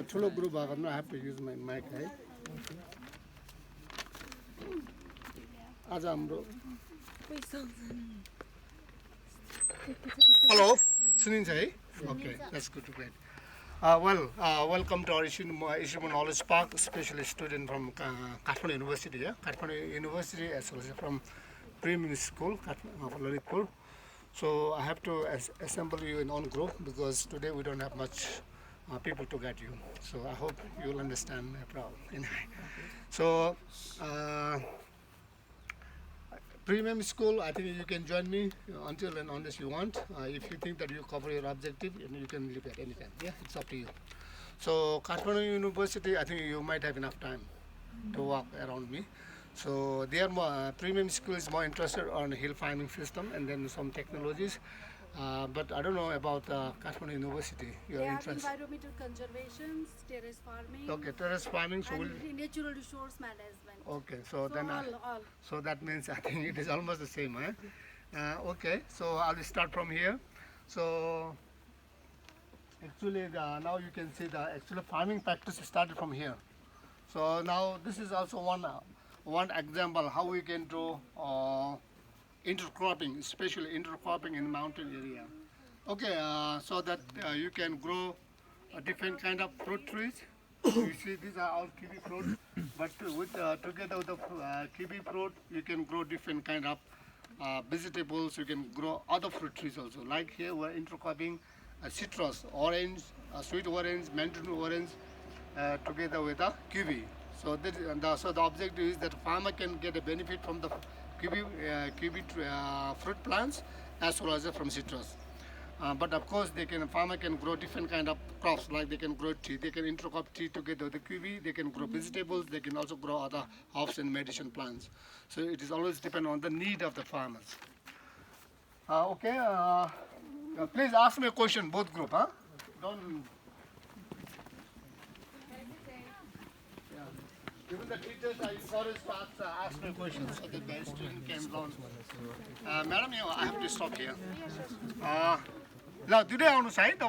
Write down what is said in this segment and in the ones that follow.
ठुलो ग्रुप भएको I have to use my mic है आज हाम्रो हेलो सुनिन्छ है Okay, that's good to great. Welcome to our Icimod Knowledge Park, especially student from Kathmandu University. Yeah? Kathmandu University as well as from Premium School, Lalitpur. So I have to assemble you in one group because today we don't have much people to get you. So I hope you'll understand my problem. Anyway, so Premium School, I think you can join me until and unless you want. If you think that you cover your objective, you can leave at any time. Yeah, it's up to you. So Kathmandu University, I think you might have enough time to walk around me. So their Premium School is more interested on hill farming system and then some technologies. But I don't know about Kathmandu University. They have environmental conservation, terrace farming. Okay, terrace farming. So and natural resource management. Okay, so then all. So that means I think it is almost the same, eh? Okay, so I'll start from here. So actually now you can see the actual farming practice started from here. So now this is also one example how we can do intercropping, especially intercropping in mountain area. Okay, so that you can grow different kind of fruit trees. You see these are all kiwi fruit, but with together with the kiwi fruit, you can grow different kind of vegetables. You can grow other fruit trees also. Like here we're intercropping citrus, orange, sweet orange, mandarin orange, together with the kiwi. So so the objective is that farmer can get a benefit from the kiwi fruit plants as well as from citrus. But of course, farmer can grow different kind of crops. Like they can grow tea, they can intercrop tea together with the kiwi. They can grow vegetables. They can also grow other herbs and medicine plants. So it is always depend on the need of the farmers. Okay, please ask me a question, both group. Don't. Even the teachers are encouraged to ask me questions so that the student can learn. Madam, I have to stop here. Now, today on the side,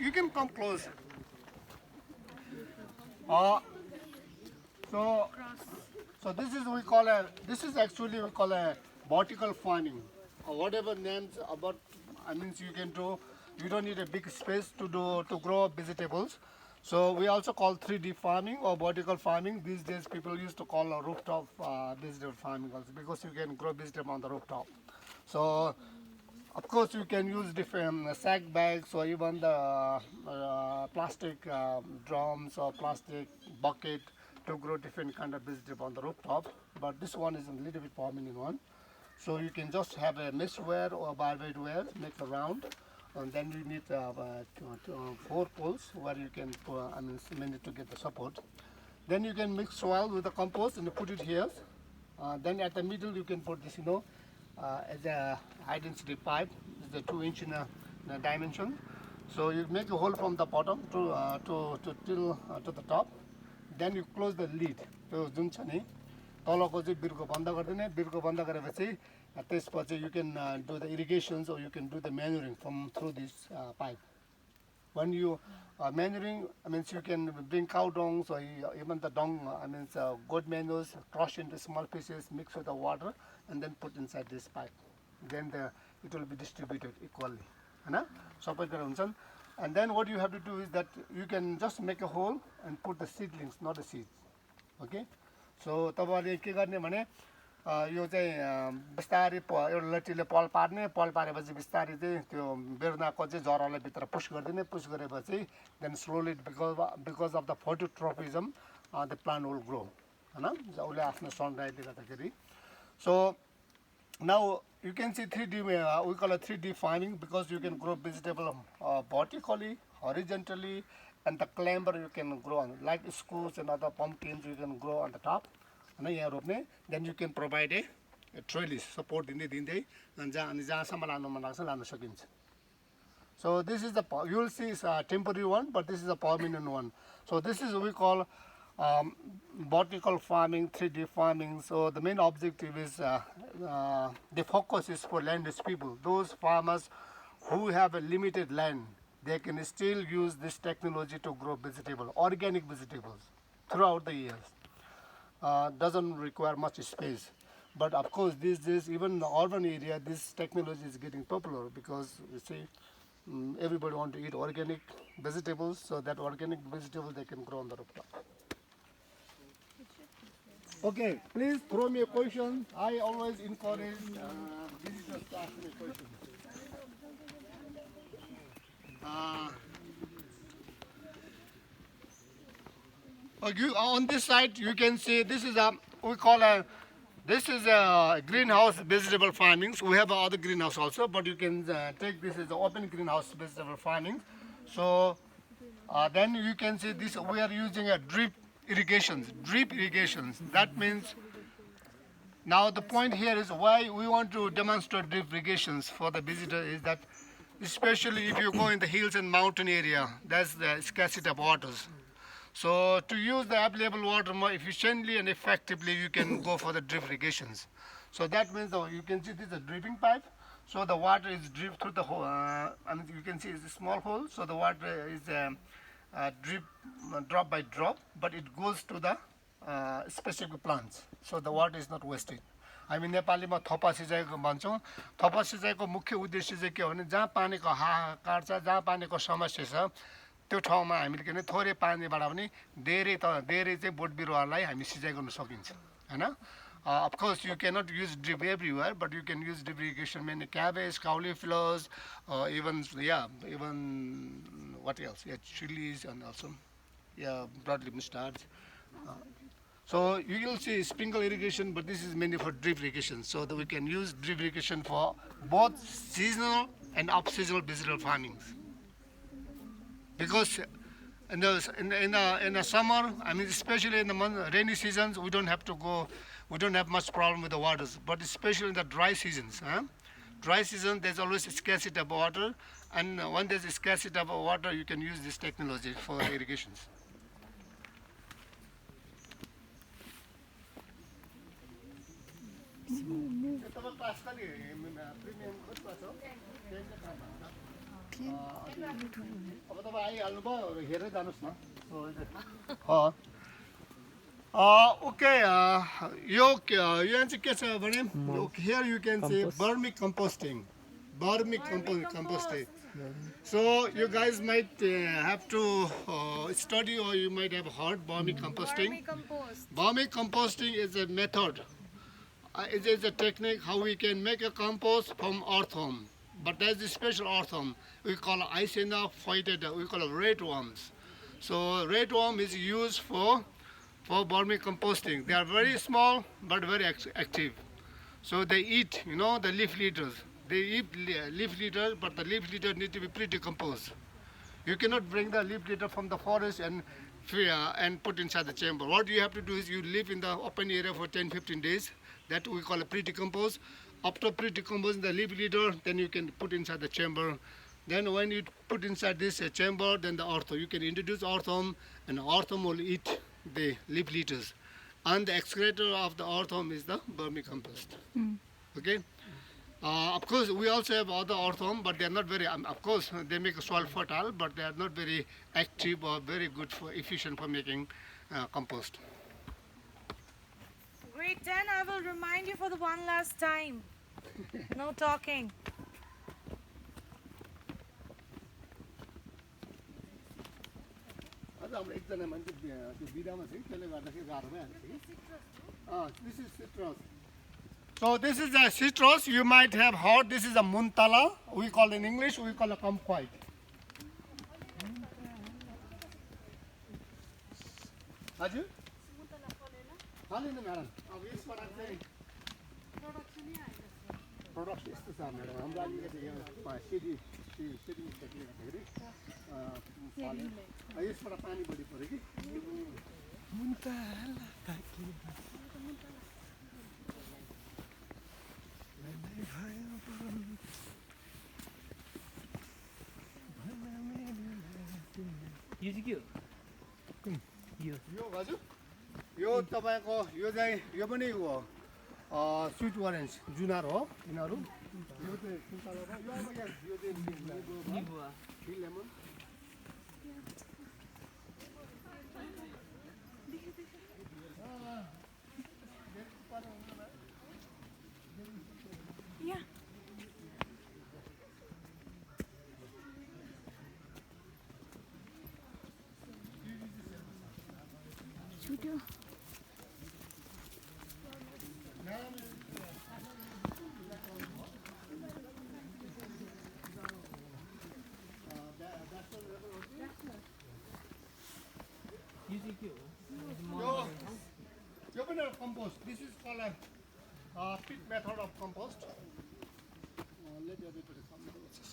you can come close. So this is actually we call a vertical farming, or whatever names about. I mean, you can do. You don't need a big space to grow vegetables. So we also call 3D farming or vertical farming. These days people used to call a rooftop vegetable farming also because you can grow vegetable on the rooftop. So of course you can use different sack bags or even the plastic drums or plastic bucket to grow different kind of vegetable on the rooftop. But this one is a little bit prominent one. So you can just have a mesh wire or barbed wire, make a round. And then you need 4 poles where you can cement it to get the support. Then you can mix soil with the compost and put it here. Then at the middle you can put this, as a high density pipe. It's a 2-inch in a dimension. So you make a hole from the bottom to the top. Then you close the lid. So तलको चाहिँ बिर्को बन्द गर्दिने बिर्को बन्द गरेपछि त्यसपछि you can do the irrigations or you can do the manuring from through this pipe. When you manuring, means you can bring cow dung or even the dung, goat manures, crush into small pieces, mix with the water, and then put inside this pipe. Then it will be distributed equally. And then what you have to do is that you can just make a hole and put the seedlings, not the seeds. Okay. So तपाईँले के गर्ने भने यो चाहिँ बिस्तारै एउटा लट्टीले पल पारेपछि बिस्तारै चाहिँ त्यो बेर्नाको चाहिँ जरालाई भित्र पुश गरिदिने पुश गरेपछि then slowly because of the phototropism the plant will grow हैन उसले आफ्नो सनलाइटले गर्दाखेरि. So now you can see 3D, we call it 3D farming because you can grow vegetable vertically, horizontally, and the climber you can grow on, like squash and other pumpkins you can grow on the top. Then you can provide a trellis support दिँदै and जहाँसम्म लानु मन लाग्छ लान सकिन्छ. So this is you will see is a temporary one, but this is a permanent one. So this is what we call vertical farming, 3D farming. So the main objective is the focus is for landless people, those farmers who have a limited land. they can still use this technology to grow vegetable, organic vegetables throughout the years. Doesn't require much space. But of course, these days, even in the urban area, this technology is getting popular because you see, everybody want to eat organic vegetables, so that organic vegetable they can grow on the rooftop. Okay, please throw me a question. I always encourage visitors to ask me questions. On this side, you can see this is this is a greenhouse vegetable farming. So we have other greenhouse also, but you can take this as an open greenhouse vegetable farming. So then you can see this. We are using a drip irrigations. Drip irrigations. That means now the point here is why we want to demonstrate drip irrigations for the visitor is that, especially if you go in the hills and mountain area, that's the scarcity of waters. So to use the available water more efficiently and effectively, you can go for the drip irrigations. So that means you can see this is a dripping pipe. So the water is drip through the hole. And you can see it's a small hole. So the water is drip drop by drop, but it goes to the specific plants. So the water is not wasted. हामी नेपालीमा थोपा सिँचाइको भन्छौँ. थोपा सिँचाइको मुख्य उद्देश्य चाहिँ के हो भने जहाँ पानीको हाहाकार छ, जहाँ पानीको समस्या छ, त्यो ठाउँमा हामीले के भने थोरै पानीबाट पनि धेरै चाहिँ बोट बिरुवालाई हामी सिँचाइ गर्न सकिन्छ हैन. Of course you cannot use drip everywhere, but you can use drip irrigation in cabbage, cauliflowers, even what else, chilies, and also broadleaf mustards. So you will see sprinkle irrigation, but this is mainly for drip irrigation, so that we can use drip irrigation for both seasonal and off-seasonal vegetable farmings. Because in the summer, I mean especially in the rainy seasons, we don't have much problem with the waters. But especially in the dry seasons, dry season there's always a scarcity of water, and when there's a scarcity of water, you can use this technology for irrigations. Okay, here you can see vermicomposting. Vermicomposting. So you guys might have to study, or you might have heard vermicomposting. Vermicomposting is a method. It is a technique how we can make a compost from earthworm. But there's a special earthworm. We call it Icimod Godawari. We call it red worms. So red worm is used for vermicomposting. They are very small but very active. So they eat, the leaf litters. They eat leaf litter, but the leaf litter need to be pre-decomposed. You cannot bring the leaf litter from the forest and put inside the chamber. What you have to do is you live in the open area for 10-15 days. That we call a pre-decompose. After pre-decomposing the leaf litter, then you can put inside the chamber. Then when you put inside this chamber, then the earthworm. You can introduce earthworm, and the earthworm will eat the leaf litters. And the excreta of the earthworm is the vermicompost. Okay. Of course, we also have other earthworm, but they are not very. Of course, they make soil fertile, but they are not very active or very good efficient for making compost. Grade 10, I will remind you for the one last time. No talking. This is citrus. So this is a citrus. You might have heard this is a muntala. We call in English, we call a kumquat. Haju? Halina madam. अब यसबाट चाहिँ product यस्तो छ madam. हाम्रो अलिकति यो setting technique हेरी यसबाट पानी बढी पर्यो कि मुन्तला ताकि यो चाहिँ के हो? यो हजुर यो तपाईको यो चाहिँ यो पनि हो स्विट ओरेन्ज जुनार हो यिनीहरू यो चाहिँ सुन्तला हो यो अब यहाँ यो चाहिँ निबु लेमन Yeah. यो पनि एउटा compost. This is called a pit method of compost.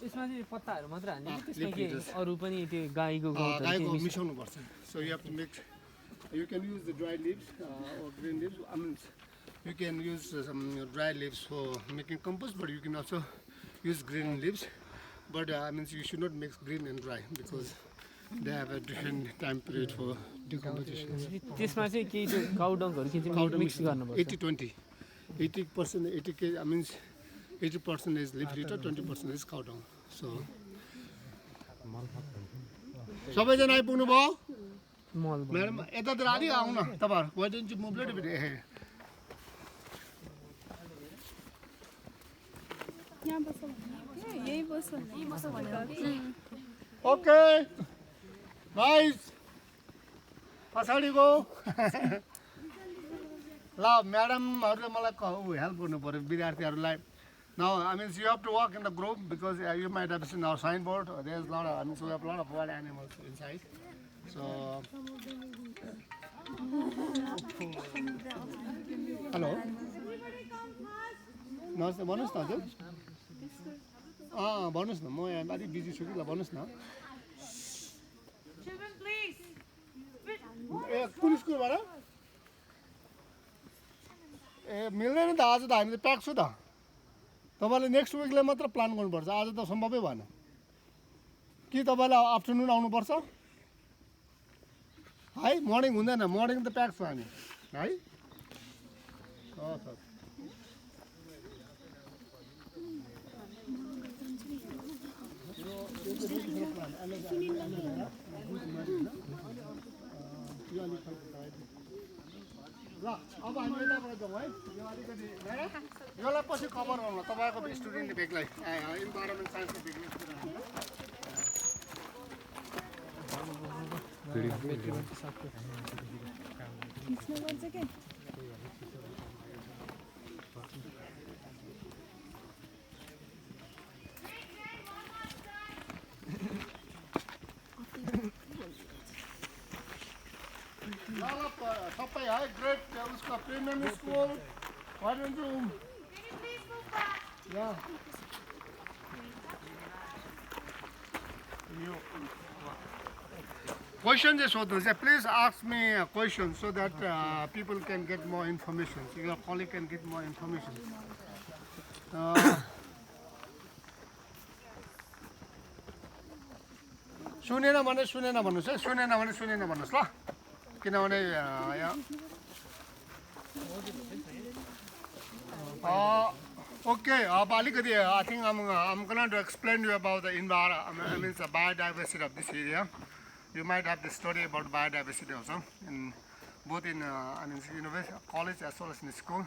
यसमा चाहिँ पत्ताहरू मात्र हाल्ने कि त्यसमा के अरू पनि त्यो गाईको गाईको मिसाउनु पर्छ. So you have to mix. You can use the dry leaves or green leaves. I mean, you can use some dry leaves for making compost, but you can also use green leaves. But I mean, you should not mix green and dry because they have a different time period for decomposition. त्यसमा चाहिँ केही त्यो cow डङ्कहरू के चाहिँ mix गर्नुपर्छ 80-20. 80%, 80 kg, I mean, 80% is leaf litter, 20% is cow dung. So, सबैजना आइपुग्नु भयो मल म्याडम यतातिर अलिक आउन तपाईँहरू why don't you move a little bit ahead? Okay, guys, पछाडि गो ल म्याडमहरूले मलाई हेल्प गर्नु पर्यो विद्यार्थीहरूलाई. Now, I mean, you have to walk in the group because you might have seen our signboard. There's a lot of, I mean, so we have a lot of wild animals inside. So, hello. नमस्ते भन्नुहोस् न हजुर. भन्नुहोस् न म यहाँ अलिक busy छु कि ल भन्नुहोस् न. Children, please. ए कुन स्कुलबाट? ए मिल्दैन त आज त हामी त प्याक छु त. तपाईँले नेक्स्ट विकले मात्र प्लान गर्नुपर्छ. आज त सम्भवै भएन. कि तपाईँलाई आफ्टरनुन आउनुपर्छ है? मर्निङ हुँदैन. मर्निङ त प्याक छु हामी है. हस्. ल अब हामी यताबाट जाउँ है. यो अलिकति यसलाई पछि कभर गर्नु तपाईँको स्टुडेन्टले बेग्लै इन्भाइरोमेन्ट साइन्सको बेग्लै सबै है ग्रेट उसको premium school warden room Question just so please ask me a question so that people can get more information. So your colleague can get more information. सुनेन भने सुनेन भन्नुहोस् है. सुनेन भने सुनेन भन्नुहोस् ल. किनभने okay, I think I'm going to explain you about the environment, the biodiversity of this area. You might have the story about biodiversity also, both in university, college as well as in school.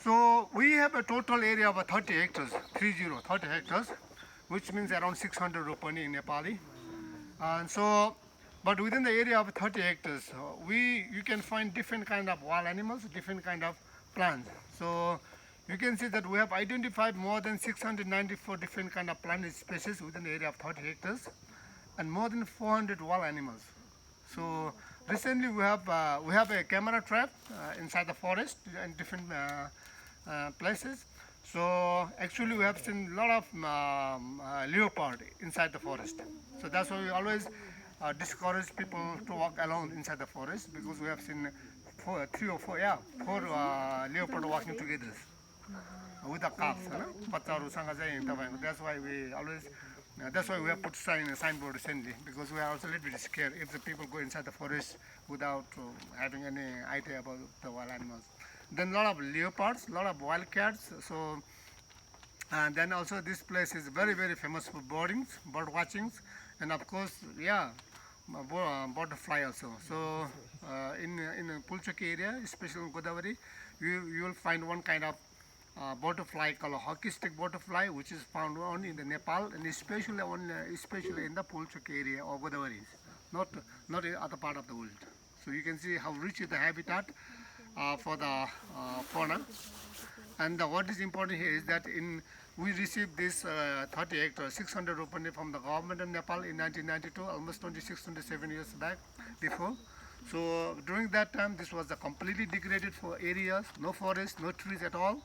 So we have a total area of 30 hectares, 30 hectares, which means around 600 ropani in Nepali. And so, but within the area of 30 hectares, you can find different kind of wild animals, different kind of plants. So you can see that we have identified more than 694 different kind of plant species within the area of 30 hectares, and more than 400 wild animals. So recently we have a camera trap inside the forest in different places. So actually we have seen a lot of leopard inside the forest. So that's why we always discourage people to walk alone inside the forest, because we have seen four leopard walking together with the calves. That's why we have put signboard recently, because we are also a little bit scared if the people go inside the forest without having any idea about the wild animals. Then a lot of leopards, a lot of wildcats. So and then also this place is very very famous for bird watchings, and of course, yeah, butterfly also. So in Pulchaki area, especially in Godavari, you will find one kind of butterfly called a hockey stick butterfly, which is found only in the Nepal and especially in the Pulchaki area or Godavari, not in other part of the world. So you can see how rich is the habitat for the fauna. And what is important here is that we received this 30 hectares, 600 rupees from the government of Nepal in 1992, almost 26, 27 years back before. So during that time, this was a completely degraded for areas, no forest, no trees at all.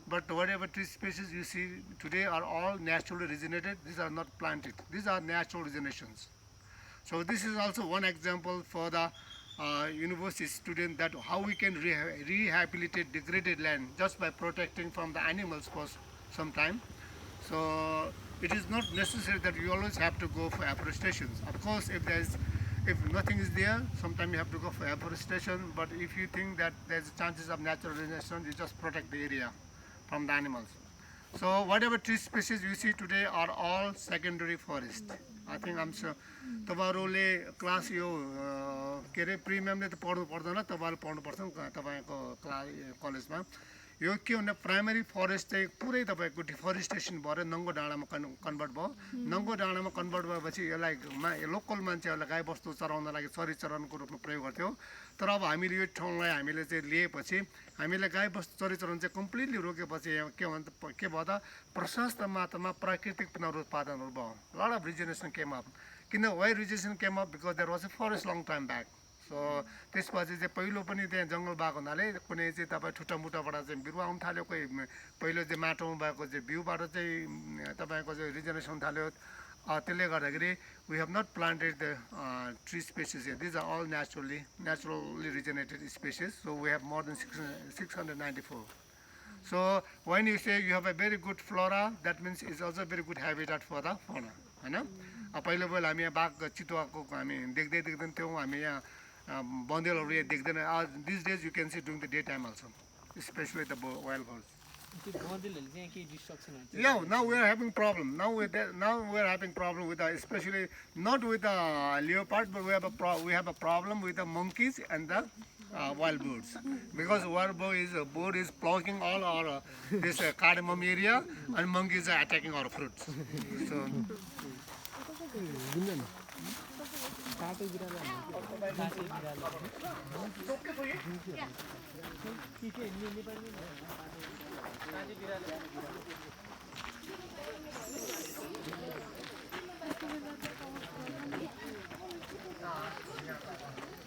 But whatever tree species you see today are all naturally regenerated. These are not planted. These are natural regenerations. So this is also one example for the university student that how we can rehabilitate degraded land just by protecting from the animals for some time. So it is not necessary that you always have to go for afforestation. Of course, if nothing is there, sometimes you have to go for afforestation. But if you think that there's chances of natural regeneration, you just protect the area from the animals. So whatever tree species you see today are all secondary forest. I think I'm sure तपाईँहरूले class यो के अरे प्रिमियमले त पढ्नु पर्दैन, तपाईँहरूले पढ्नुपर्छ तपाईँको कलेजमा। यो के भन्दा प्राइमेरी फरेस्ट चाहिँ पुरै तपाईँको डिफरेस्टेसन भएर नङ्गो डाँडामा कन्भर्ट भयो। नङ्गो डाँडामा कन्भर्ट भएपछि यसलाई लोकल मान्छेहरूलाई गाई बस्तु चराउन लागि चरी चरनको रूपमा प्रयोग गर्थ्यो। तर अब हामीले यो ठाउँलाई हामीले चाहिँ लिएपछि हामीले गाई बस्तु चरी चराउन चाहिँ कम्प्लिटली रोकेपछि के भयो त प्रशस्त मात्रामा प्राकृतिक पुनरुत्पादनहरू भयो। Lot of रिजेनेसन came up. किन why regeneration came up? Because there was a forest long time back. So त्यसपछि चाहिँ पहिलो पनि त्यहाँ जङ्गल भएको हुनाले कुनै चाहिँ तपाईँ ठुटामुटाबाट चाहिँ बिरुवा आउनु थाल्यो, कोही पहिलो चाहिँ माटोमा भएको चाहिँ बिउबाट चाहिँ तपाईँको चाहिँ रिजेनेसन थाल्यो। त्यसले गर्दाखेरि we have not planted the tree species here. These are all naturally regenerated species. So we have more than 694. So when you say you have a very good flora, that means it's also a very good habitat for the fauna, हैन? पहिलो पहिला हामी यहाँ बाघ चितुवाको हामी देख्दैन थियौँ, हामी यहाँ बन्देलहरू यहाँ देख्दैन। These days you can see during the daytime also, especially the wild birds. Yeah, now we are having problem. Now we are having problem with especially not with the leopard, but we have a problem with the monkeys and the wild birds, because wild bird is blocking all our this cardamom area, and monkeys are attacking our fruits. So.